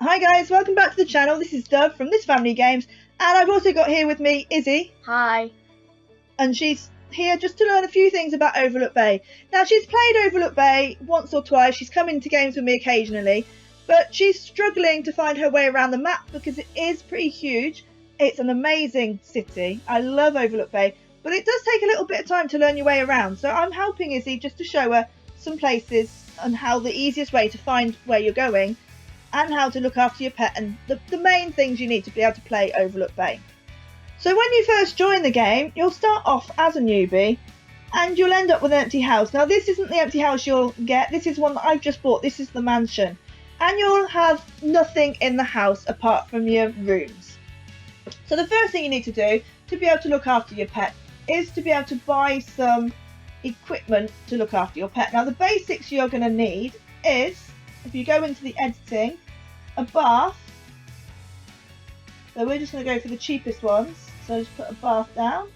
Hi guys, welcome back to the channel. This is Dove from This Family Games, and I've also got here with me Izzy. Hi. And she's here just to learn a few things about Overlook Bay. Now, she's played Overlook Bay once or twice, she's come into games with me occasionally, but she's struggling to find her way around the map because it is pretty huge. It's an amazing city. I love Overlook Bay, but it does take a little bit of time to learn your way around. So I'm helping Izzy just to show her some places and how the easiest way to find where you're going, and how to look after your pet, and the main things you need to be able to play Overlook Bay. So when you first join the game, you'll start off as a newbie and you'll end up with an empty house. Now, this isn't the empty house you'll get, this is one that I've just bought. This is the mansion, and you'll have nothing in the house apart from your rooms. So the first thing you need to do to be able to look after your pet is to be able to buy some equipment to look after your pet. Now, the basics you're going to need is, if you go into the editing, a bath. So we're just going to go for the cheapest ones. So just put a bath down.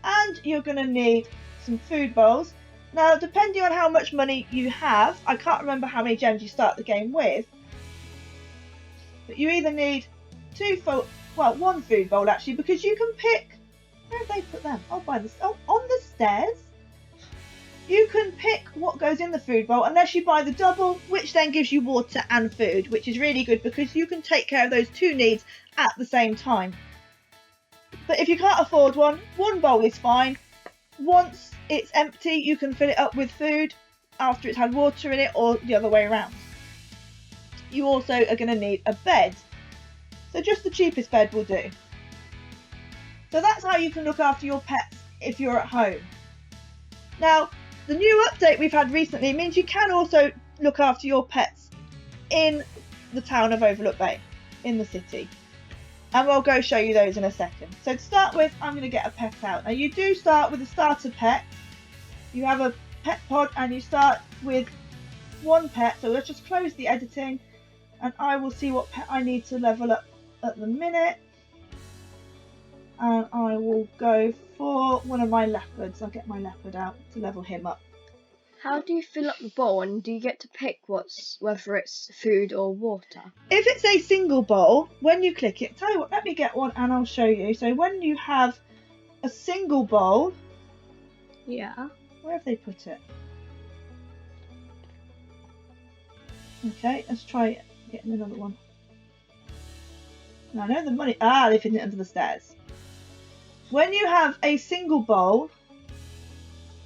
And you're going to need some food bowls. Now, depending on how much money you have, I can't remember how many gems you start the game with, but you either need one food bowl actually, because you can pick, where have they put them? On the stairs. You can pick what goes in the food bowl unless you buy the double, which then gives you water and food, which is really good because you can take care of those two needs at the same time. But if you can't afford one bowl is fine. Once it's empty, you can fill it up with food after it's had water in it, or the other way around. You also are going to need a bed. So just the cheapest bed will do. So that's how you can look after your pets if you're at home. Now, the new update we've had recently means you can also look after your pets in the town of Overlook Bay, in the city. And we'll go show you those in a second. So to start with, I'm going to get a pet out. Now, you do start with a starter pet. You have a pet pod and you start with one pet. So let's just close the editing and I will see what pet I need to level up at the minute. And I will go for one of my leopards. I'll get my leopard out to level him up. How do you fill up the bowl, and do you get to pick whether it's food or water? If it's a single bowl, when you click it, tell you what, let me get one and I'll show you. So when you have a single bowl, yeah, where have they put it? Okay, let's try getting another one. Now I know the money. They've hidden it under the stairs. When you have a single bowl,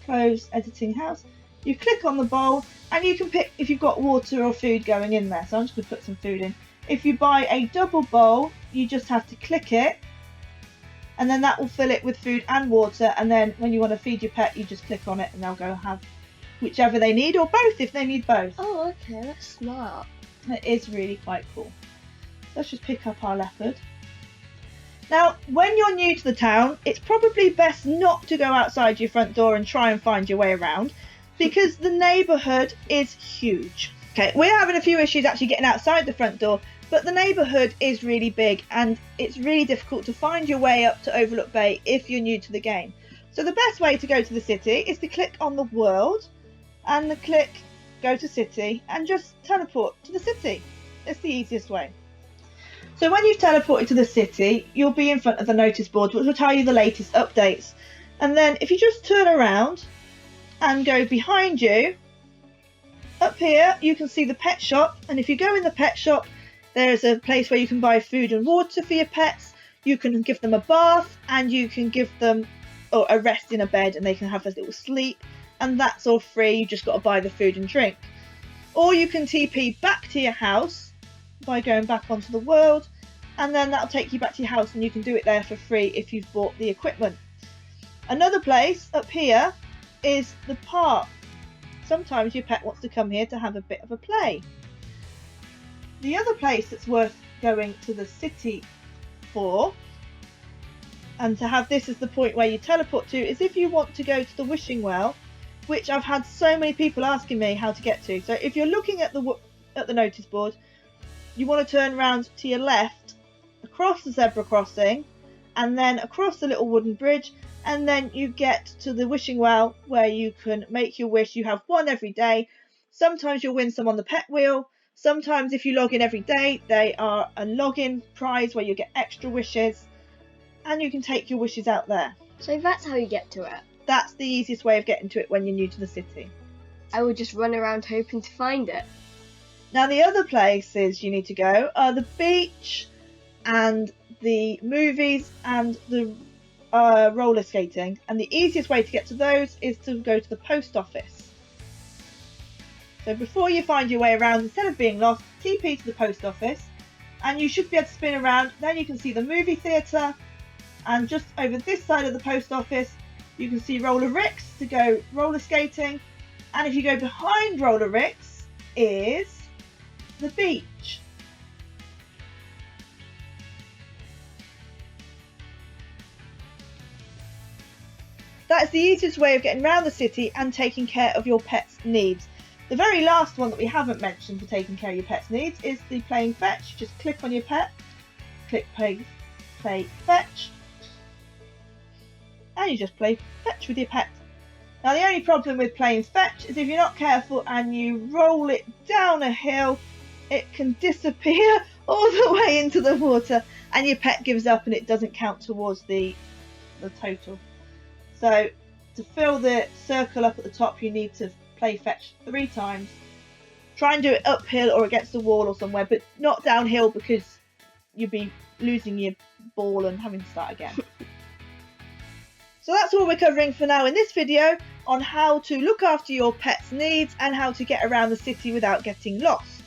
close editing house, you click on the bowl and you can pick if you've got water or food going in there. So I'm just going to put some food in. If you buy a double bowl, you just have to click it and then that will fill it with food and water. And then when you want to feed your pet, you just click on it and they'll go have whichever they need, or both if they need both. Oh, okay, that's smart. It is really quite cool. Let's just pick up our leopard. Now, when you're new to the town, it's probably best not to go outside your front door and try and find your way around, because the neighbourhood is huge. Okay, we're having a few issues actually getting outside the front door, but the neighbourhood is really big and it's really difficult to find your way up to Overlook Bay if you're new to the game. So the best way to go to the city is to click on the world and click go to city and just teleport to the city. It's the easiest way. So when you've teleported to the city, you'll be in front of the notice board, which will tell you the latest updates. And then if you just turn around and go behind you, up here you can see the pet shop. And if you go in the pet shop, there's a place where you can buy food and water for your pets. You can give them a bath and you can give them a rest in a bed and they can have a little sleep. And that's all free, you just got to buy the food and drink. Or you can TP back to your house by going back onto the world, and then that'll take you back to your house and you can do it there for free if you've bought the equipment. Another place up here is the park. Sometimes your pet wants to come here to have a bit of a play. The other place that's worth going to the city for, and to have this as the point where you teleport to, is if you want to go to the wishing well, which I've had so many people asking me how to get to. So if you're looking at the notice board, you want to turn around to your left, across the zebra crossing, and then across the little wooden bridge, and then you get to the wishing well where you can make your wish. You have one every day. Sometimes you'll win some on the pet wheel, Sometimes if you log in every day, they are a login prize where you get extra wishes and you can take your wishes out there. So that's how you get to it. That's the easiest way of getting to it when you're new to the city. I would just run around hoping to find it. Now the other places you need to go are the beach and the movies and the roller skating, and the easiest way to get to those is to go to the post office. So before you find your way around, instead of being lost, TP to the post office and you should be able to spin around. Then you can see the movie theatre, and just over this side of the post office you can see Roller Ricks to go roller skating, and if you go behind Roller Ricks is the beach. That is the easiest way of getting around the city and taking care of your pet's needs. The very last one that we haven't mentioned for taking care of your pet's needs is the playing fetch. Just click on your pet, click play fetch, and you just play fetch with your pet. Now the only problem with playing fetch is if you're not careful and you roll it down a hill, it can disappear all the way into the water and your pet gives up and it doesn't count towards the total. So to fill the circle up at the top, you need to play fetch 3 times. Try and do it uphill or against the wall or somewhere, but not downhill because you'll be losing your ball and having to start again. So that's all we're covering for now in this video on how to look after your pet's needs and how to get around the city without getting lost.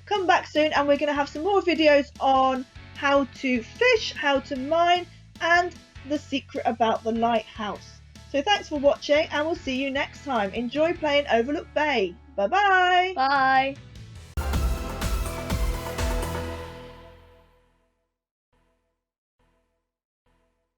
Come back soon and we're going to have some more videos on how to fish, how to mine, and the secret about the lighthouse. So thanks for watching and we'll see you next time. Enjoy playing Overlook Bay. Bye bye. Bye.